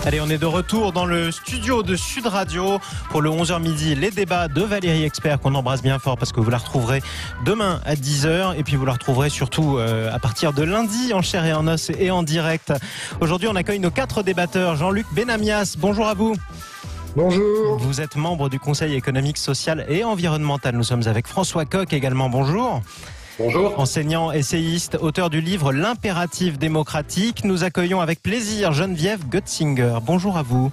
Allez, on est de retour dans le studio de Sud Radio pour le 11h midi, les débats de Valérie Expert qu'on embrasse bien fort parce que vous la retrouverez demain à 10h et puis vous la retrouverez surtout à partir de lundi en chair et en os et en direct. Aujourd'hui, on accueille nos 4 débatteurs. Jean-Luc Benamias, bonjour à vous. Bonjour. Vous êtes membre du Conseil économique, social et environnemental. Nous sommes avec François Coq également, bonjour. Bonjour. Enseignant, essayiste, auteur du livre L'impératif démocratique. Nous accueillons avec plaisir Geneviève Götzinger. Bonjour à vous.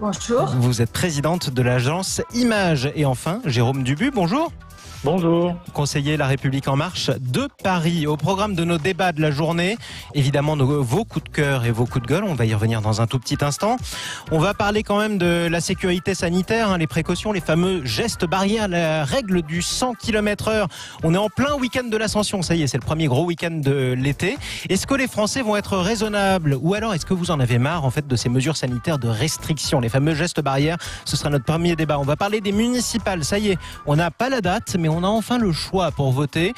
Bonjour. Vous êtes présidente de l'agence Image. Et enfin, Jérôme Dubu, bonjour. Bonjour. Conseiller La République En Marche de Paris. Au programme de nos débats de la journée, évidemment vos coups de cœur et vos coups de gueule. On va y revenir dans un tout petit instant. On va parler quand même de la sécurité sanitaire, les précautions, les fameux gestes barrières, la règle du 100 km/h. On est en plein week-end de l'Ascension. Ça y est, c'est le premier gros week-end de l'été. Est-ce que les Français vont être raisonnables? Ou alors est-ce que vous en avez marre en fait de ces mesures sanitaires de restriction, les fameux gestes barrières? Ce sera notre premier débat. On va parler des municipales. Ça y est, on n'a pas la date, mais on a enfin le choix pour voter.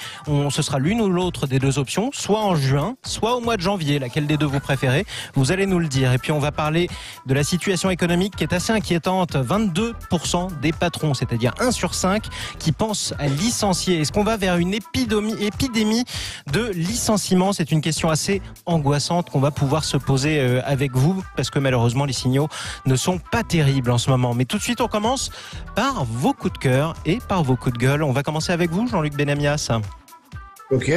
Ce sera l'une ou l'autre des deux options, soit en juin, soit au mois de janvier. Laquelle des deux vous préférez? Vous allez nous le dire. Et puis on va parler de la situation économique qui est assez inquiétante. 22% des patrons, c'est-à-dire 1 sur 5, qui pensent à licencier. Est-ce qu'on va vers une épidémie de licenciement? C'est une question assez angoissante qu'on va pouvoir se poser avec vous, parce que malheureusement les signaux ne sont pas terribles en ce moment. Mais tout de suite, on commence par vos coups de cœur et par vos coups de gueule. On va commencer avec vous, Jean-Luc Benamias. Ok.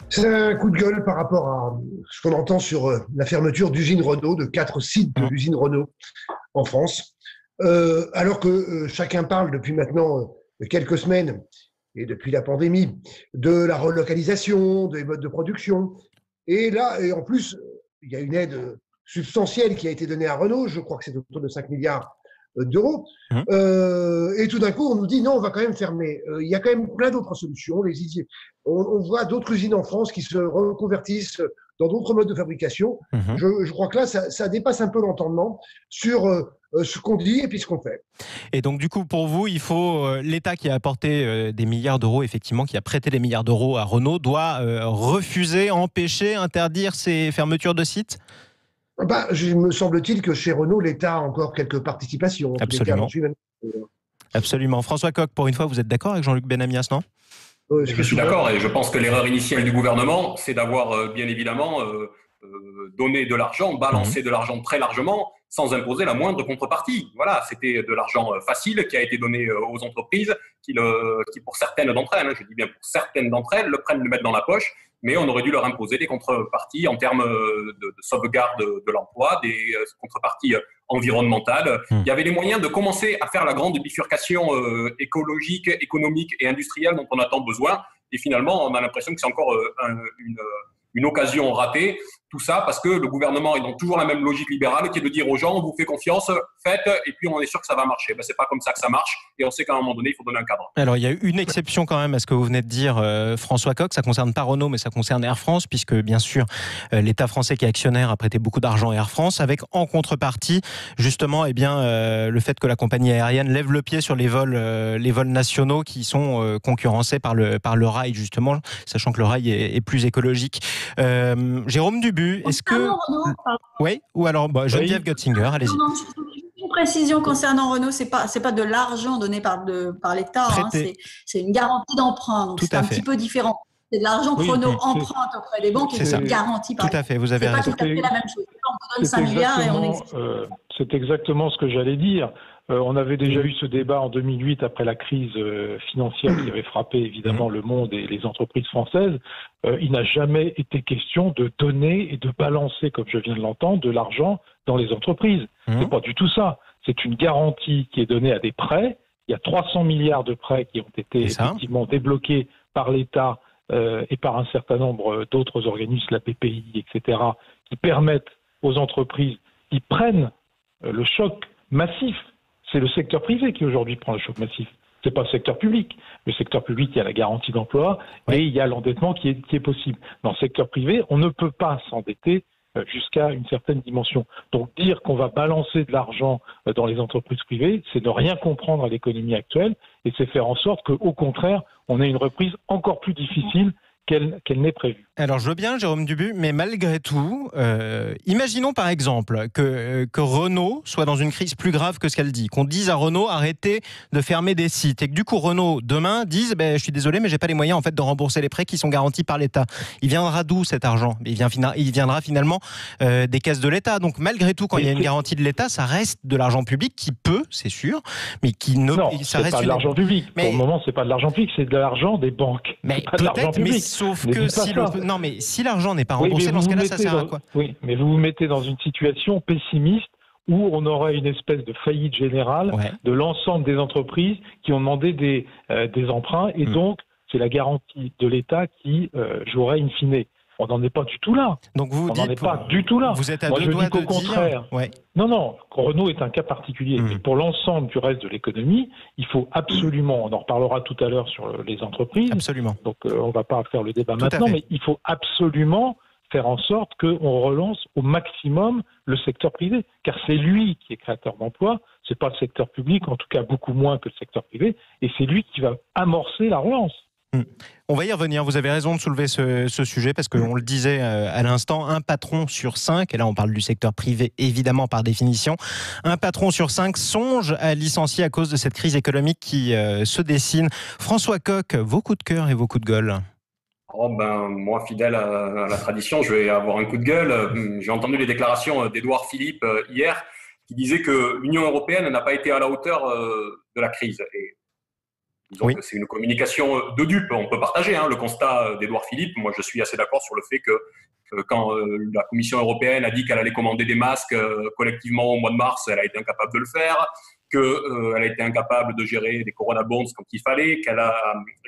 C'est un coup de gueule par rapport à ce qu'on entend sur la fermeture d'usines Renault, de 4 sites de l'usine Renault en France. Alors que chacun parle depuis maintenant quelques semaines, et depuis la pandémie, de la relocalisation, des modes de production. Et là, et en plus, il y a une aide substantielle qui a été donnée à Renault, je crois que c'est autour de 5 milliards d'euros. Et tout d'un coup, on nous dit non, on va quand même fermer. Il y a quand même plein d'autres solutions. On voit d'autres usines en France qui se reconvertissent dans d'autres modes de fabrication. Je crois que là, ça dépasse un peu l'entendement sur ce qu'on dit et puis ce qu'on fait. Et donc, du coup, pour vous, il faut l'État qui a apporté des milliards d'euros, effectivement, qui a prêté des milliards d'euros à Renault, doit refuser, empêcher, interdire ces fermetures de sites? Il me semble-t-il que chez Renault, l'État a encore quelques participations. Absolument. Absolument. François Coq, pour une fois, vous êtes d'accord avec Jean-Luc Benamias, non? Je suis d'accord et je pense que l'erreur initiale du gouvernement, c'est d'avoir bien évidemment donné de l'argent, balancé de l'argent très largement, sans imposer la moindre contrepartie. Voilà, c'était de l'argent facile qui a été donné aux entreprises qui pour certaines d'entre elles, je dis bien pour certaines d'entre elles, le prennent, le mettent dans la poche, mais on aurait dû leur imposer des contreparties en termes de sauvegarde de l'emploi, des contreparties environnementales. Il y avait les moyens de commencer à faire la grande bifurcation écologique, économique et industrielle dont on a tant besoin. Et finalement, on a l'impression que c'est encore une occasion ratée. Tout ça parce que le gouvernement est dans toujours la même logique libérale qui est de dire aux gens, on vous fait confiance, faites, et puis on est sûr que ça va marcher. C'est pas comme ça que ça marche, et on sait qu'à un moment donné, il faut donner un cadre. Alors, il y a une exception quand même à ce que vous venez de dire, François Coq. Ça concerne pas Renault, mais ça concerne Air France, puisque bien sûr, l'État français qui est actionnaire a prêté beaucoup d'argent à Air France, avec en contrepartie, justement, le fait que la compagnie aérienne lève le pied sur les vols nationaux qui sont concurrencés par le rail, justement, sachant que le rail est plus écologique. Jérôme Dubu, est-ce que... Oui, ou alors Geneviève Götzinger, allez-y. Une précision concernant Renault, c'est pas de l'argent donné par l'État, c'est une garantie d'emprunt, donc c'est un petit peu différent. C'est de l'argent que Renault emprunte auprès des banques et c'est garanti par l'État. Tout à fait, vous avez raison. C'est pas tout à fait la même chose. On donne 5 milliards et on existe. C'est exactement ce que j'allais dire. On avait déjà eu ce débat en 2008 après la crise financière qui avait frappé évidemment le monde et les entreprises françaises. Il n'a jamais été question de donner et de balancer, comme je viens de l'entendre, de l'argent dans les entreprises. C'est pas du tout ça. C'est une garantie qui est donnée à des prêts. Il y a 300 milliards de prêts qui ont été effectivement débloqués par l'État et par un certain nombre d'autres organismes, la BPI, etc., qui permettent aux entreprises qui prennent le choc massif. C'est le secteur privé qui aujourd'hui prend le choc massif. C'est pas le secteur public. Le secteur public, il y a la garantie d'emploi et il y a l'endettement qui est possible. Dans le secteur privé, on ne peut pas s'endetter jusqu'à une certaine dimension. Donc dire qu'on va balancer de l'argent dans les entreprises privées, c'est ne rien comprendre à l'économie actuelle et c'est faire en sorte qu'au contraire, on ait une reprise encore plus difficile qu'elle n'est prévue. Alors je veux bien, Jérôme Dubu, mais malgré tout, imaginons par exemple que Renault soit dans une crise plus grave que ce qu'elle dit, qu'on dise à Renault arrêtez de fermer des sites, et que du coup Renault demain dise je suis désolé mais j'ai pas les moyens en fait de rembourser les prêts qui sont garantis par l'État. Il viendra d'où cet argent ? Il viendra finalement des caisses de l'État. Donc malgré tout, quand il y a une garantie de l'État, ça reste de l'argent public qui peut, c'est sûr, mais qui ne. Non, ça c'est reste pas de l'argent public. Mais... Pour le moment, c'est pas de l'argent public, c'est de l'argent des banques. Mais pas de l'argent public. Mais sauf que si l'argent n'est pas remboursé, dans ce cas-là, ça sert à quoi ? Oui, mais vous vous mettez dans une situation pessimiste où on aurait une espèce de faillite générale de l'ensemble des entreprises qui ont demandé des emprunts, et donc c'est la garantie de l'État qui jouerait in fine. On n'en est pas du tout là. Donc vous on n'en est pas du tout là. Vous êtes à Moi, deux je doigts dis qu'au contraire. Non, Renault est un cas particulier. Mais pour l'ensemble du reste de l'économie, il faut absolument, on en reparlera tout à l'heure sur les entreprises. Absolument. Donc on ne va pas faire le débat maintenant, mais il faut absolument faire en sorte qu'on relance au maximum le secteur privé, car c'est lui qui est créateur d'emplois, c'est pas le secteur public, en tout cas beaucoup moins que le secteur privé, et c'est lui qui va amorcer la relance. On va y revenir, vous avez raison de soulever ce sujet parce qu'on le disait à l'instant, un patron sur 5, et là on parle du secteur privé évidemment par définition, un patron sur 5 songe à licencier à cause de cette crise économique qui se dessine. François Coq, vos coups de cœur et vos coups de gueule? Moi, fidèle à la tradition, je vais avoir un coup de gueule. J'ai entendu les déclarations d'Édouard Philippe hier qui disait que l'Union européenne n'a pas été à la hauteur de la crise. Et disons que c'est une communication de dupe. On peut partager le constat d'Édouard Philippe. Moi, je suis assez d'accord sur le fait que quand la Commission européenne a dit qu'elle allait commander des masques collectivement au mois de mars, elle a été incapable de le faire, qu'elle a été incapable de gérer des Corona Bonds comme il fallait, qu'elle a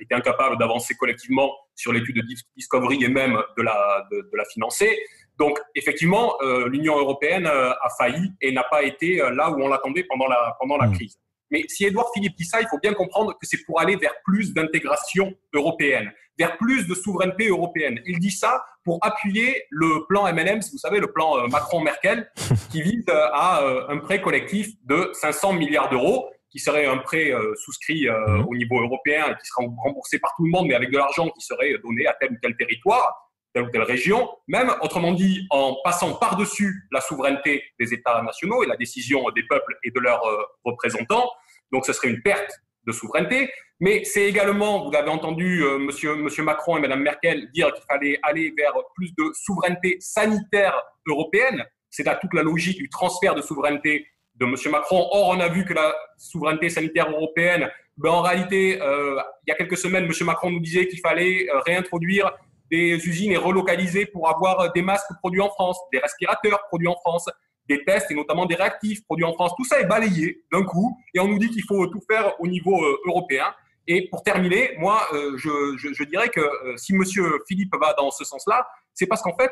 été incapable d'avancer collectivement sur l'étude de Discovery et même de la financer. Donc, effectivement, l'Union européenne a failli et n'a pas été là où on l'attendait pendant la crise. Mais si Édouard Philippe dit ça, il faut bien comprendre que c'est pour aller vers plus d'intégration européenne, vers plus de souveraineté européenne. Il dit ça pour appuyer le plan M&M's, vous savez, le plan Macron-Merkel, qui vise à un prêt collectif de 500 milliards d'euros, qui serait un prêt souscrit au niveau européen et qui serait remboursé par tout le monde, mais avec de l'argent qui serait donné à tel ou tel territoire, telle ou telle région, même, autrement dit, en passant par-dessus la souveraineté des États nationaux et la décision des peuples et de leurs représentants. Donc, ce serait une perte de souveraineté. Mais c'est également, vous avez entendu monsieur Macron et Mme Merkel dire qu'il fallait aller vers plus de souveraineté sanitaire européenne. C'est là toute la logique du transfert de souveraineté de monsieur Macron. Or, on a vu que la souveraineté sanitaire européenne, en réalité, il y a quelques semaines, monsieur Macron nous disait qu'il fallait réintroduire des usines et relocaliser pour avoir des masques produits en France, des respirateurs produits en France, des tests et notamment des réactifs produits en France. Tout ça est balayé d'un coup et on nous dit qu'il faut tout faire au niveau européen. Et pour terminer, moi, je dirais que si monsieur Philippe va dans ce sens-là, c'est parce qu'en fait,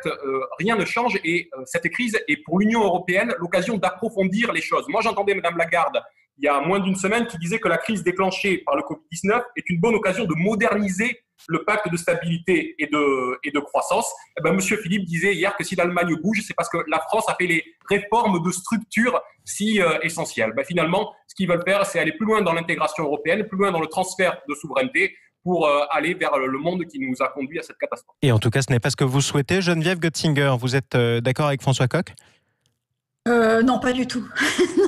rien ne change et cette crise est pour l'Union européenne l'occasion d'approfondir les choses. Moi, j'entendais Mme Lagarde il y a moins d'une semaine qui disait que la crise déclenchée par le Covid-19 est une bonne occasion de moderniser le pacte de stabilité et de croissance. Monsieur Philippe disait hier que si l'Allemagne bouge, c'est parce que la France a fait les réformes de structure si essentielles. Finalement, ce qu'ils veulent faire, c'est aller plus loin dans l'intégration européenne, plus loin dans le transfert de souveraineté pour aller vers le monde qui nous a conduit à cette catastrophe. Et en tout cas, ce n'est pas ce que vous souhaitez. Geneviève Götzinger, vous êtes d'accord avec François Coq ? Non, pas du tout.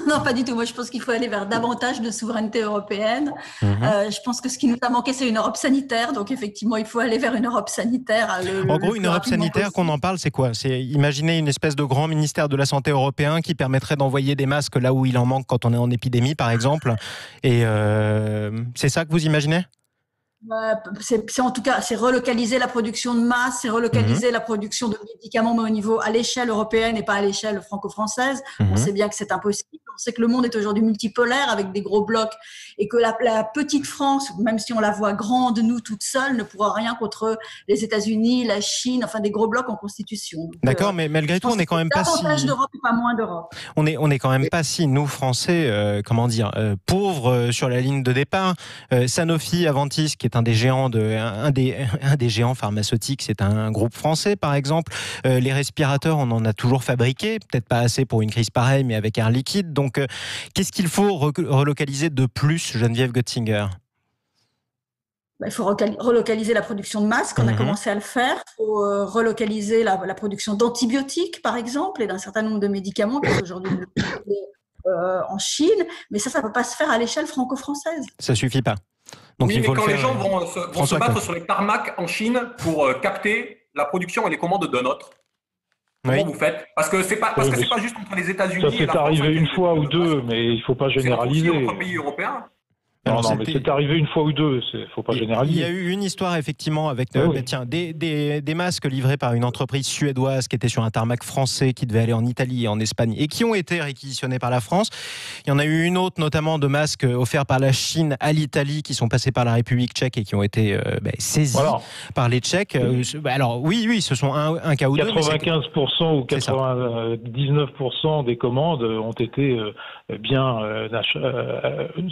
Non, pas du tout. Moi, je pense qu'il faut aller vers davantage de souveraineté européenne. Je pense que ce qui nous a manqué, c'est une Europe sanitaire. Donc, effectivement, il faut aller vers une Europe sanitaire. En gros, une Europe sanitaire, qu'on en parle, c'est quoi ? C'est imaginer une espèce de grand ministère de la Santé européen qui permettrait d'envoyer des masques là où il en manque quand on est en épidémie, par exemple. Et c'est ça que vous imaginez ? C'est en tout cas, c'est relocaliser la production de masse, c'est relocaliser la production de médicaments, mais au niveau à l'échelle européenne et pas à l'échelle franco-française. On sait bien que c'est impossible. On sait que le monde est aujourd'hui multipolaire avec des gros blocs et que la petite France, même si on la voit grande, nous toute seule, ne pourra rien contre les États-Unis, la Chine, enfin des gros blocs en constitution. Donc, d'accord, mais malgré tout, on n'est quand même pas si. Davantage d'Europe et pas moins d'Europe. On est quand même pas si, nous Français, pauvres sur la ligne de départ. Sanofi, Aventis, qui est un des géants pharmaceutiques, c'est un groupe français par exemple. Les respirateurs, on en a toujours fabriqué, peut-être pas assez pour une crise pareille, mais avec Air Liquide. Donc, qu'est-ce qu'il faut relocaliser de plus, Geneviève Götzinger ? il faut relocaliser la production de masques, on a commencé à le faire. Il faut relocaliser la production d'antibiotiques, par exemple, et d'un certain nombre de médicaments qui sont aujourd'hui en Chine. Mais ça ne peut pas se faire à l'échelle franco-française. Ça ne suffit pas. Donc, oui, mais quand les gens vont se battre sur les tarmacs en Chine pour capter la production et les commandes d'un autre, comment vous faites? Parce que c'est pas juste entre les États-Unis. Ça s'est arrivé une fois ou deux, mais il ne faut pas généraliser. C'est entre pays européens. Non, mais c'est arrivé une fois ou deux, il ne faut pas généraliser. Il y a eu une histoire effectivement avec des masques livrés par une entreprise suédoise qui était sur un tarmac français qui devait aller en Italie et en Espagne et qui ont été réquisitionnés par la France. Il y en a eu une autre notamment de masques offerts par la Chine à l'Italie qui sont passés par la République tchèque et qui ont été saisis par les Tchèques. Alors oui, ce sont un cas ou deux. 95% ou 99% des commandes ont été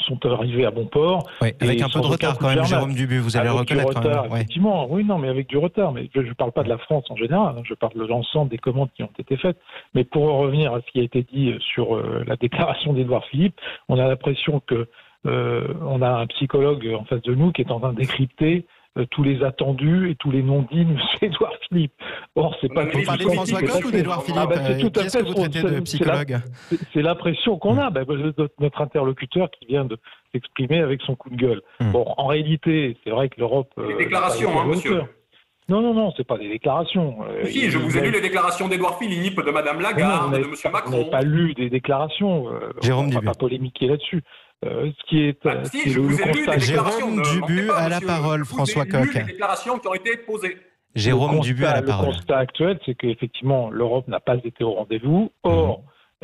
sont arrivées à bon port. Oui, avec un peu de retard quand même, Jérôme Dubu, vous allez reconnaître. Retard, effectivement, oui, non, mais avec du retard. Mais je ne parle pas de la France en général, je parle de l'ensemble des commandes qui ont été faites. Mais pour en revenir à ce qui a été dit sur la déclaration d'Édouard Philippe, on a l'impression que on a un psychologue en face de nous qui est en train de décrypter tous les attendus et tous les non-dits de M. Édouard Philippe. Or, c'est pas... Vous parlez de François Coq ou d'Édouard Philippe? Qu'est-ce que vous traitez de psychologue? C'est l'impression qu'on a. Notre interlocuteur qui vient de s'exprimer avec son coup de gueule. Bon, en réalité, c'est vrai que l'Europe... Des déclarations, monsieur. Non, c'est pas des déclarations. Si, je vous ai lu les déclarations d'Édouard Philippe, de Mme Lagarde, de M. Macron. Vous n'avez pas lu des déclarations. Jérôme Dubu. On ne va pas polémiquer là-dessus. Ce qui est, Jérôme Dubu a la parole, François Coq. Les déclarations qui ont été posées. Jérôme Dubu a la parole. Le constat actuel, c'est qu'effectivement, l'Europe n'a pas été au rendez-vous. Or,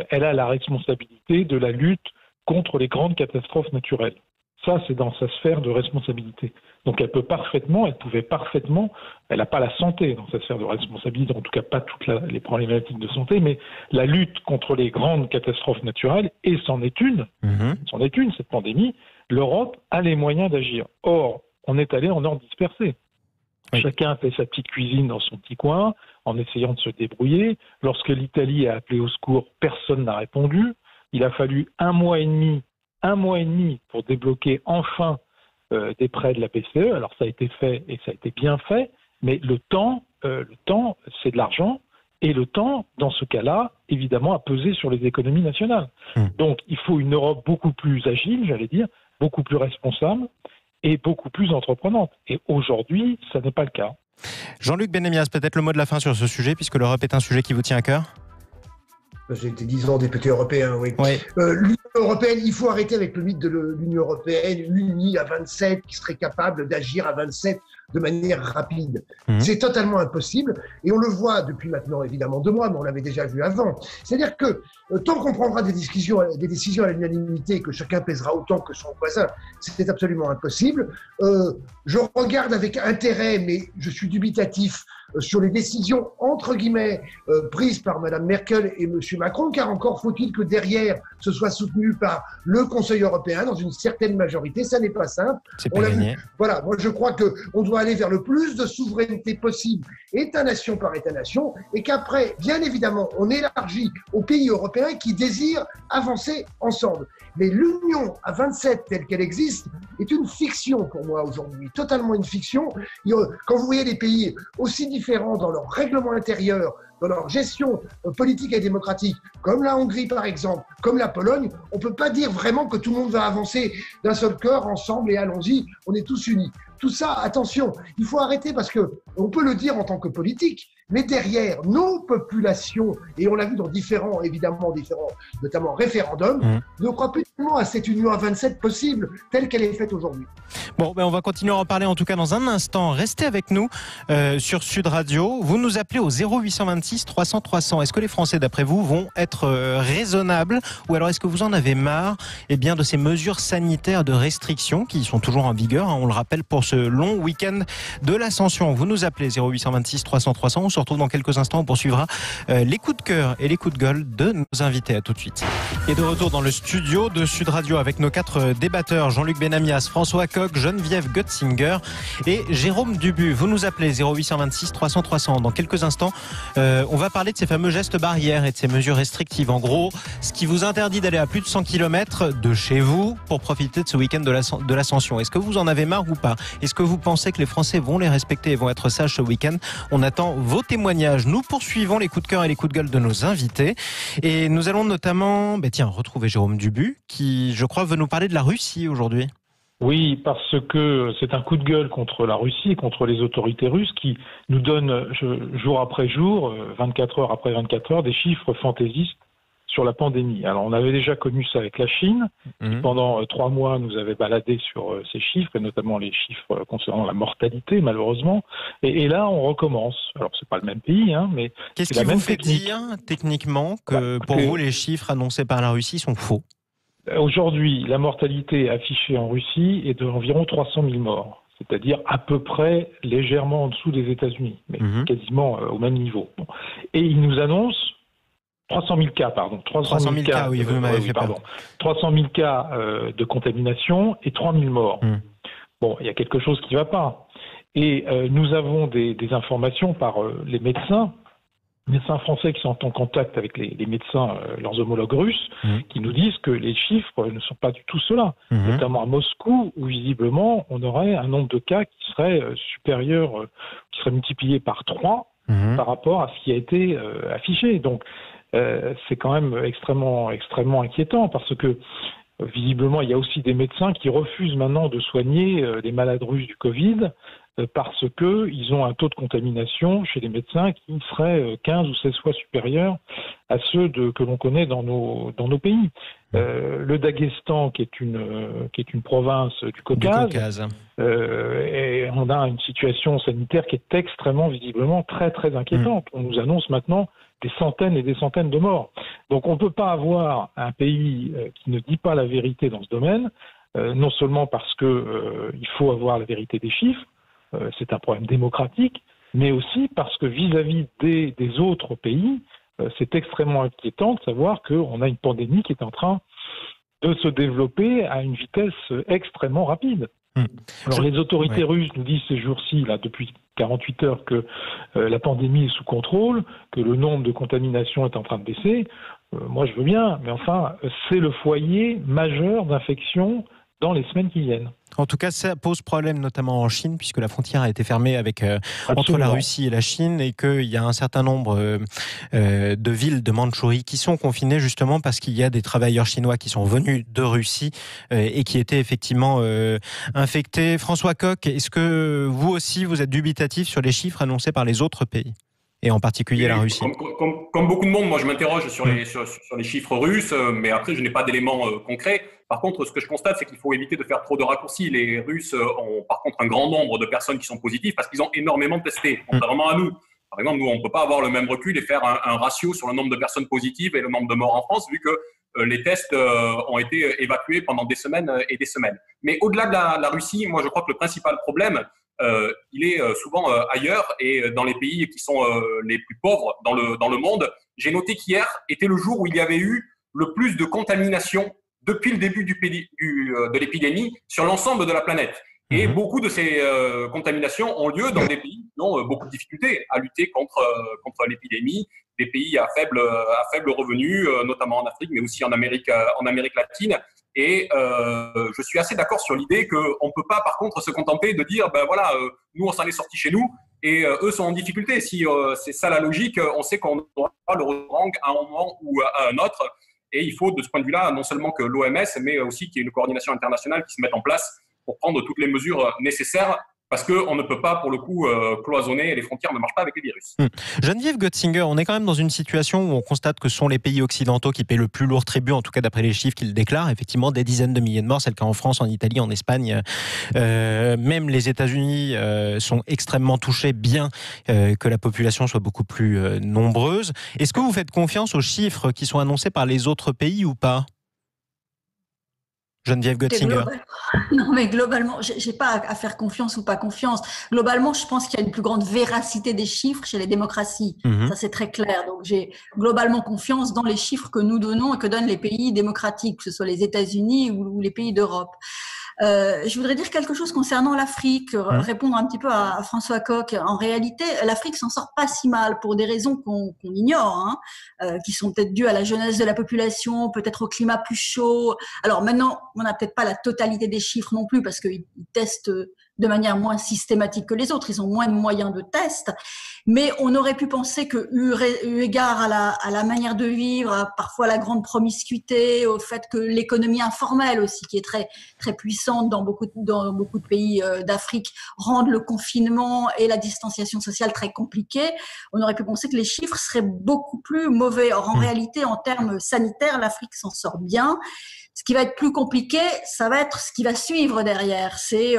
elle a la responsabilité de la lutte contre les grandes catastrophes naturelles. Ça, c'est dans sa sphère de responsabilité. Donc, elle n'a pas la santé dans sa sphère de responsabilité, en tout cas pas toutes les problématiques de santé, mais la lutte contre les grandes catastrophes naturelles, et c'en est une, cette pandémie, l'Europe a les moyens d'agir. Or, on est allé en ordre dispersé. Oui. Chacun a fait sa petite cuisine dans son petit coin, en essayant de se débrouiller. Lorsque l'Italie a appelé au secours, personne n'a répondu. Il a fallu un mois et demi pour débloquer enfin des prêts de la BCE. Alors ça a été fait et ça a été bien fait, mais le temps, c'est de l'argent, et le temps, dans ce cas-là, évidemment, a pesé sur les économies nationales. Donc il faut une Europe beaucoup plus agile, j'allais dire, beaucoup plus responsable et beaucoup plus entreprenante. Et aujourd'hui, ça n'est pas le cas. Jean-Luc Benemias, peut-être le mot de la fin sur ce sujet, puisque l'Europe est un sujet qui vous tient à cœur. J'ai été 10 ans député européen, oui. L'Union européenne, il faut arrêter avec le mythe de l'Union européenne unie à 27, qui serait capable d'agir à 27 de manière rapide. C'est totalement impossible, et on le voit depuis maintenant évidemment 2 mois, mais on l'avait déjà vu avant. C'est-à-dire que tant qu'on prendra des décisions à l'unanimité, que chacun pèsera autant que son voisin, c'est absolument impossible. Je regarde avec intérêt, mais je suis dubitatif, sur les décisions, entre guillemets, prises par Mme Merkel et M. Macron, car encore faut-il que derrière, ce soit soutenu par le Conseil européen dans une certaine majorité. Ça n'est pas simple. On l'a vu. Voilà, moi je crois qu'on doit aller vers le plus de souveraineté possible, État-nation par État-nation, et qu'après, bien évidemment, on élargit aux pays européens qui désirent avancer ensemble. Mais l'Union à 27 telle qu'elle existe est une fiction pour moi aujourd'hui, totalement une fiction. Quand vous voyez des pays aussi différents dans leur règlement intérieur, dans leur gestion politique et démocratique, comme la Hongrie par exemple, comme la Pologne, on ne peut pas dire vraiment que tout le monde va avancer d'un seul cœur ensemble et allons-y, on est tous unis. Tout ça, attention, il faut arrêter parce qu'on peut le dire en tant que politique, mais derrière, nos populations, et on l'a vu dans différents, notamment référendums, ne croient plus tellement à cette union à 27 possible, telle qu'elle est faite aujourd'hui. Bon, on va continuer à en parler en tout cas dans un instant. Restez avec nous sur Sud Radio. Vous nous appelez au 0826 300 300. Est-ce que les Français, d'après vous, vont être raisonnables, ou alors est-ce que vous en avez marre de ces mesures sanitaires de restriction qui sont toujours en vigueur, on le rappelle, pour ce long week-end de l'Ascension. Vous nous appelez 0826 300 300. On se retrouve dans quelques instants. On poursuivra les coups de cœur et les coups de gueule de nos invités. À tout de suite. Et de retour dans le studio de Sud Radio avec nos 4 débatteurs, Jean-Luc Benamias, François Coq, Geneviève Götzinger et Jérôme Dubu. Vous nous appelez 0826 300 300. Dans quelques instants, on va parler de ces fameux gestes barrières et de ces mesures restrictives. En gros, ce qui vous interdit d'aller à plus de 100 km de chez vous pour profiter de ce week-end de l'Ascension. Est-ce que vous en avez marre ou pas? Est-ce que vous pensez que les Français vont les respecter et vont être sages ce week-end? On attend vos témoignages. Nous poursuivons les coups de cœur et les coups de gueule de nos invités. Et nous allons notamment... retrouver Jérôme Dubu, qui, je crois, veut nous parler de la Russie aujourd'hui. Oui, parce que c'est un coup de gueule contre la Russie et contre les autorités russes qui nous donnent jour après jour, 24 heures après 24 heures, des chiffres fantaisistes sur la pandémie. Alors, on avait déjà connu ça avec la Chine, qui pendant 3 mois nous avait baladé sur ces chiffres, et notamment les chiffres concernant la mortalité, malheureusement. Et là, on recommence. Alors, c'est pas le même pays, mais qu'est-ce qui vous fait dire, techniquement, que pour vous, les chiffres annoncés par la Russie sont faux? Aujourd'hui, la mortalité affichée en Russie est d'environ 300 000 morts. C'est-à-dire à peu près légèrement en dessous des États-Unis, mais quasiment au même niveau. Bon. Et ils nous annoncent 300 000 cas, pardon. 300 000 cas, oui, vous m'avez fait pardon. 300 000 cas de contamination et 3 000 morts. Bon, il y a quelque chose qui ne va pas. Et nous avons des informations par les médecins français qui sont en contact avec les médecins, leurs homologues russes, qui nous disent que les chiffres ne sont pas du tout cela. Notamment à Moscou, où visiblement on aurait un nombre de cas qui serait supérieur, qui serait multiplié par 3 par rapport à ce qui a été affiché. Donc, c'est quand même extrêmement inquiétant parce que visiblement il y a aussi des médecins qui refusent maintenant de soigner les malades russes du Covid parce qu'ils ont un taux de contamination chez les médecins qui serait 15 ou 16 fois supérieur à ceux que l'on connaît dans nos pays. Le Daghestan, qui est une province du Caucase. Et on a une situation sanitaire qui est extrêmement, visiblement, très très inquiétante. On nous annonce maintenant des centaines et des centaines de morts. Donc on ne peut pas avoir un pays qui ne dit pas la vérité dans ce domaine, non seulement parce qu'il faut avoir la vérité des chiffres, c'est un problème démocratique, mais aussi parce que vis-à-vis des autres pays, c'est extrêmement inquiétant de savoir qu'on a une pandémie qui est en train de se développer à une vitesse extrêmement rapide. Alors les autorités russes nous disent ces jours-ci, là, depuis 48 heures, que la pandémie est sous contrôle, que le nombre de contaminations est en train de baisser. Moi, je veux bien, mais enfin, c'est le foyer majeur d'infection dans les semaines qui viennent. En tout cas, ça pose problème, notamment en Chine, puisque la frontière a été fermée entre la Russie et la Chine, et qu'il y a un certain nombre de villes de Mandchourie qui sont confinées justement parce qu'il y a des travailleurs chinois qui sont venus de Russie et qui étaient effectivement infectés. François Coq, est-ce que vous aussi, vous êtes dubitatif sur les chiffres annoncés par les autres pays ? Et en particulier la Russie. Comme beaucoup de monde, moi je m'interroge sur les chiffres russes, mais après je n'ai pas d'éléments concrets. Par contre, ce que je constate, c'est qu'il faut éviter de faire trop de raccourcis. Les Russes ont par contre un grand nombre de personnes qui sont positives parce qu'ils ont énormément testé, contrairement à nous. Par exemple, nous, on ne peut pas avoir le même recul et faire un ratio sur le nombre de personnes positives et le nombre de morts en France, vu que les tests ont été évacués pendant des semaines et des semaines. Mais au-delà de la Russie, moi je crois que le principal problème, il est souvent ailleurs et dans les pays qui sont les plus pauvres dans le monde. J'ai noté qu'hier était le jour où il y avait eu le plus de contamination depuis le début de l'épidémie sur l'ensemble de la planète. Et beaucoup de ces contaminations ont lieu dans des pays qui ont beaucoup de difficultés à lutter contre l'épidémie, des pays à faible revenu, notamment en Afrique, mais aussi en Amérique latine. Et je suis assez d'accord sur l'idée qu'on ne peut pas, par contre, se contenter de dire nous, on s'en est sortis chez nous et eux sont en difficulté. Si c'est ça la logique, on sait qu'on aura le rang à un moment ou à un autre. Et il faut, de ce point de vue-là, non seulement que l'OMS, mais aussi qu'il y ait une coordination internationale qui se mette en place pour prendre toutes les mesures nécessaires. Parce qu'on ne peut pas, pour le coup, cloisonner, et les frontières ne marchent pas avec les virus. Geneviève Götzinger, on est quand même dans une situation où on constate que ce sont les pays occidentaux qui paient le plus lourd tribut, en tout cas d'après les chiffres qu'ils déclarent, effectivement des dizaines de milliers de morts, c'est le cas en France, en Italie, en Espagne. Même les États-Unis sont extrêmement touchés, bien que la population soit beaucoup plus nombreuse. Est-ce que vous faites confiance aux chiffres qui sont annoncés par les autres pays ou pas ? Geneviève Götzinger? Non, mais globalement, j'ai pas à faire confiance ou pas confiance. Globalement, je pense qu'il y a une plus grande véracité des chiffres chez les démocraties. Ça, c'est très clair. Donc, j'ai globalement confiance dans les chiffres que nous donnons et que donnent les pays démocratiques, que ce soit les États-Unis ou les pays d'Europe. Je voudrais dire quelque chose concernant l'Afrique, répondre un petit peu à François Coq. En réalité, l'Afrique s'en sort pas si mal pour des raisons qu'on ignore, qui sont peut-être dues à la jeunesse de la population, peut-être au climat plus chaud. Alors maintenant, on n'a peut-être pas la totalité des chiffres non plus parce qu'ils testent de manière moins systématique que les autres. Ils ont moins de moyens de test. Mais on aurait pu penser que, eu égard à la manière de vivre, à parfois la grande promiscuité, au fait que l'économie informelle aussi, qui est très, très puissante dans beaucoup de pays d'Afrique, rendent le confinement et la distanciation sociale très compliquées, on aurait pu penser que les chiffres seraient beaucoup plus mauvais. Or, en réalité, en termes sanitaires, l'Afrique s'en sort bien. Ce qui va être plus compliqué, ça va être ce qui va suivre derrière. C'est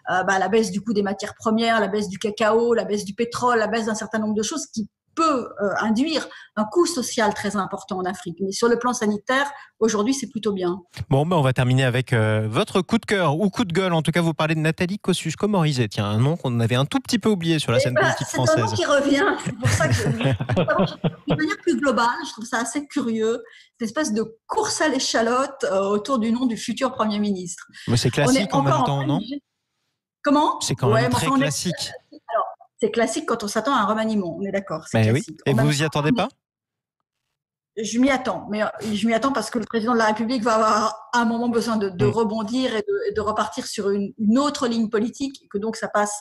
la baisse du coût des matières premières, la baisse du cacao, la baisse du pétrole, la baisse d'un certain nombre de choses qui peut induire un coût social très important en Afrique. Mais sur le plan sanitaire, aujourd'hui, c'est plutôt bien. Bon, on va terminer avec votre coup de cœur ou coup de gueule. En tout cas, vous parlez de Nathalie Kosciusko-Morizet. Tiens, un nom qu'on avait un tout petit peu oublié sur la scène politique française. C'est un nom qui revient. C'est pour ça que, de manière plus globale, je trouve ça assez curieux, cette espèce de course à l'échalote autour du nom du futur Premier ministre. Mais c'est classique en même temps, non? Comment? C'est quand même très classique. Alors, c'est classique quand on s'attend à un remaniement, on est d'accord. Mais oui. Et vous vous y attendez pas? Je m'y attends, mais je m'y attends parce que le président de la République va avoir à un moment besoin de rebondir et de repartir sur une autre ligne politique, et que donc ça passe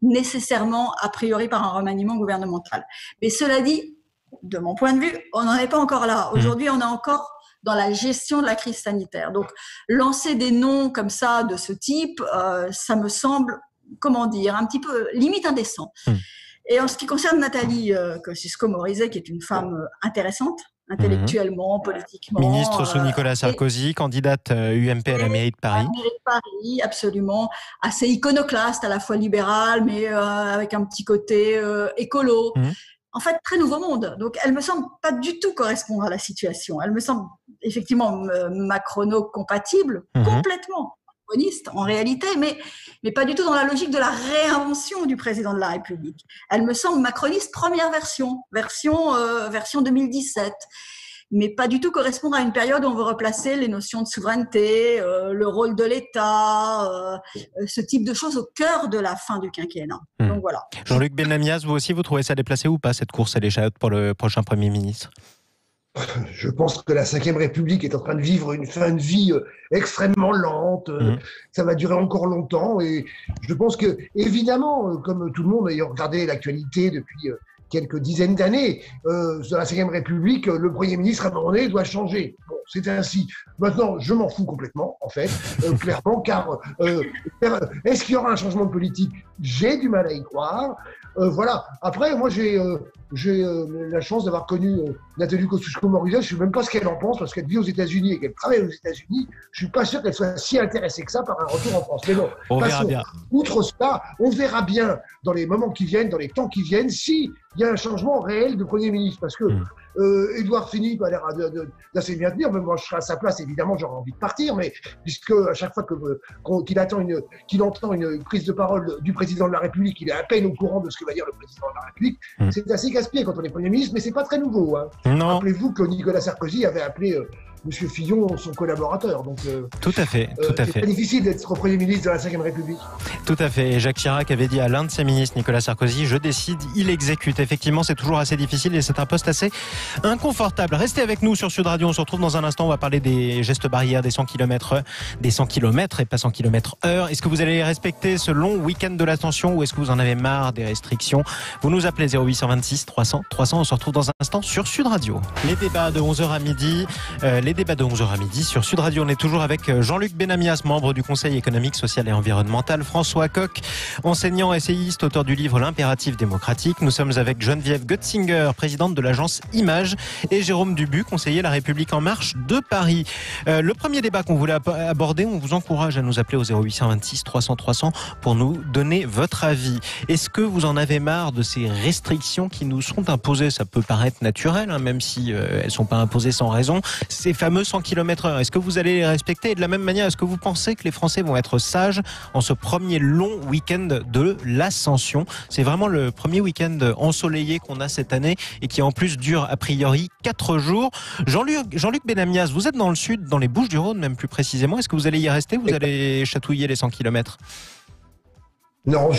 nécessairement, a priori, par un remaniement gouvernemental. Mais cela dit, de mon point de vue, on n'en est pas encore là. Aujourd'hui, on est encore dans la gestion de la crise sanitaire. Donc, lancer des noms comme ça, de ce type, ça me semble, comment dire, un petit peu limite indécent. Et en ce qui concerne Nathalie Kosciusko-Morizet, qui est une femme intéressante, intellectuellement, politiquement. Ministre sous Nicolas Sarkozy, candidate UMP à la mairie de Paris. À la mairie de Paris, absolument. Assez iconoclaste, à la fois libérale, mais avec un petit côté écolo. En fait, très nouveau monde. Donc, elle me semble pas du tout correspondre à la situation. Elle me semble effectivement macrono-compatible, complètement macroniste en réalité, mais pas du tout dans la logique de la réinvention du président de la République. Elle me semble macroniste première version 2017. Mais pas du tout correspondre à une période où on veut replacer les notions de souveraineté, le rôle de l'État, ce type de choses au cœur de la fin du quinquennat. Donc voilà. Jean-Luc Benamias, vous aussi, vous trouvez ça déplacé ou pas, cette course à l'échalote pour le prochain Premier ministre? Je pense que la Ve République est en train de vivre une fin de vie extrêmement lente. Ça va durer encore longtemps. Et je pense que, évidemment, comme tout le monde ayant regardé l'actualité depuis quelques dizaines d'années, dans la Ve République, le Premier ministre, à un moment donné, doit changer. Bon, c'est ainsi. Maintenant, je m'en fous complètement, en fait, clairement, car est-ce qu'il y aura un changement de politique? J'ai du mal à y croire. Voilà. Après, moi, j'ai la chance d'avoir connu Nathalie Kosciusko-Morizet. Je ne sais même pas ce qu'elle en pense, parce qu'elle vit aux États-Unis et qu'elle travaille aux États-Unis. Je ne suis pas sûr qu'elle soit si intéressée que ça par un retour en France. Mais bon, on verra bien. Outre cela, on verra bien dans les moments qui viennent, dans les temps qui viennent, s'il y a un changement réel de Premier ministre. Parce que Édouard Philippe a l'air d'assez bien tenir. Même moi, je serai à sa place, évidemment, j'aurais envie de partir. Mais puisque à chaque fois qu'il entend une prise de parole du président de la République, il est à peine au courant de ce que va dire le président de la République. C'est assez casse-pied quand on est Premier ministre, mais c'est pas très nouveau. Non. Rappelez-vous que Nicolas Sarkozy avait appelé Monsieur Fillon son collaborateur. Donc, tout à fait. C'est très difficile d'être Premier ministre de la Ve République. Tout à fait. Et Jacques Chirac avait dit à l'un de ses ministres, Nicolas Sarkozy, je décide, il exécute. Effectivement, c'est toujours assez difficile et c'est un poste assez inconfortable. Restez avec nous sur Sud Radio. On se retrouve dans un instant. On va parler des gestes barrières, des 100 km et pas 100 km/h. Est-ce que vous allez respecter ce long week-end de l'attention ou est-ce que vous en avez marre des restrictions? Vous nous appelez 0826 300 300. On se retrouve dans un instant sur Sud Radio. Les débats de 11h à midi. Les débats de 11h à midi sur Sud Radio. On est toujours avec Jean-Luc Benamias, membre du Conseil économique, social et environnemental, François Coq, enseignant essayiste, auteur du livre L'impératif démocratique. Nous sommes avec Geneviève Götzinger, présidente de l'agence Image, et Jérôme Dubu, conseiller La République En Marche de Paris. Le premier débat qu'on voulait aborder, on vous encourage à nous appeler au 0826 300 300 pour nous donner votre avis. Est-ce que vous en avez marre de ces restrictions qui nous sont imposées? Ça peut paraître naturel, même si elles ne sont pas imposées sans raison. C'est fameux 100 km/h. Est-ce que vous allez les respecter? Et de la même manière, est-ce que vous pensez que les Français vont être sages en ce premier long week-end de l'Ascension? C'est vraiment le premier week-end ensoleillé qu'on a cette année et qui en plus dure a priori 4 jours. Jean-Luc Benamias, vous êtes dans le sud, dans les Bouches-du-Rhône même plus précisément. Est-ce que vous allez y rester? Vous allez chatouiller les 100 km? Non,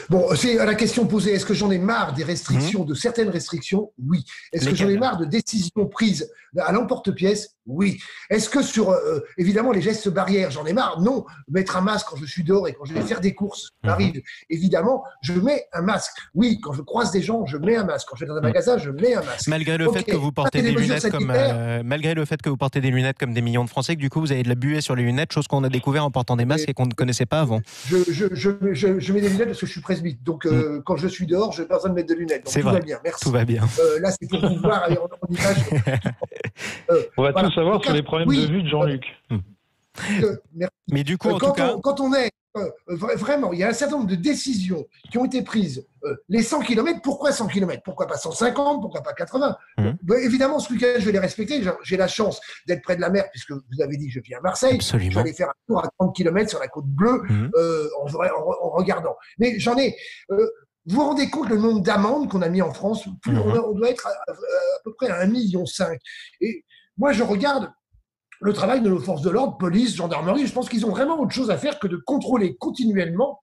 bon, c'est la question posée. Est-ce que j'en ai marre des restrictions, de certaines restrictions? Oui. Est-ce que j'en ai marre de décisions prises à l'emporte-pièce? Oui. Est-ce que sur, évidemment, les gestes barrières, j'en ai marre? Non. Mettre un masque quand je suis dehors et quand je vais faire des courses, m'arrive. Évidemment, je mets un masque. Oui, quand je croise des gens, je mets un masque. Quand je vais dans un magasin, je mets un masque. Malgré le fait que vous portez des lunettes malgré le fait que vous portez des lunettes comme des millions de Français, que du coup vous avez de la buée sur les lunettes, chose qu'on a découvert en portant des masques et qu'on ne connaissait pas avant. Je mets des lunettes parce que je suis presbyte. Donc, quand je suis dehors, je n'ai pas besoin de mettre de lunettes. Donc, tout va bien. Merci. Tout va bien. Là, c'est pour vous voir en image. On va tout savoir sur les problèmes de vue de Jean-Luc. Mais du coup, quand on est vraiment, il y a un certain nombre de décisions qui ont été prises. Les 100 km, pourquoi 100 km? Pourquoi pas 150? Pourquoi pas 80? Évidemment, ce week-end, je vais les respecter. J'ai la chance d'être près de la mer, puisque vous avez dit que je vis à Marseille. Absolument. Je vais aller faire un tour à 30 km sur la côte bleue en regardant. Mais j'en ai... vous vous rendez compte le nombre d'amendes qu'on a mis en France? On doit être à peu près à 1,5 million. Et moi, je regarde le travail de nos forces de l'ordre, police, gendarmerie. Je pense qu'ils ont vraiment autre chose à faire que de contrôler continuellement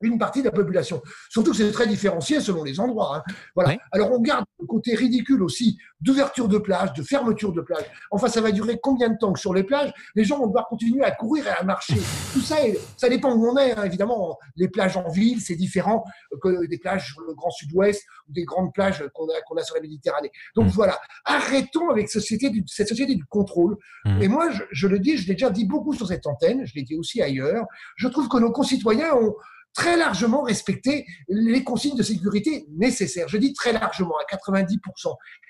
une partie de la population. Surtout que c'est très différencié selon les endroits. Hein. Voilà. Oui. Alors on garde le côté ridicule aussi d'ouverture de plage, de fermeture de plage. Enfin, ça va durer combien de temps que sur les plages, les gens vont devoir continuer à courir et à marcher. Tout ça, ça dépend où on est. Hein. Évidemment, les plages en ville, c'est différent que des plages sur le Grand Sud-Ouest ou des grandes plages qu'on a sur la Méditerranée. Donc voilà, arrêtons avec cette société du contrôle. Et moi, je le dis, je l'ai déjà dit beaucoup sur cette antenne, je l'ai dit aussi ailleurs, je trouve que nos concitoyens ont très largement respecter les consignes de sécurité nécessaires. Je dis très largement, à 90%.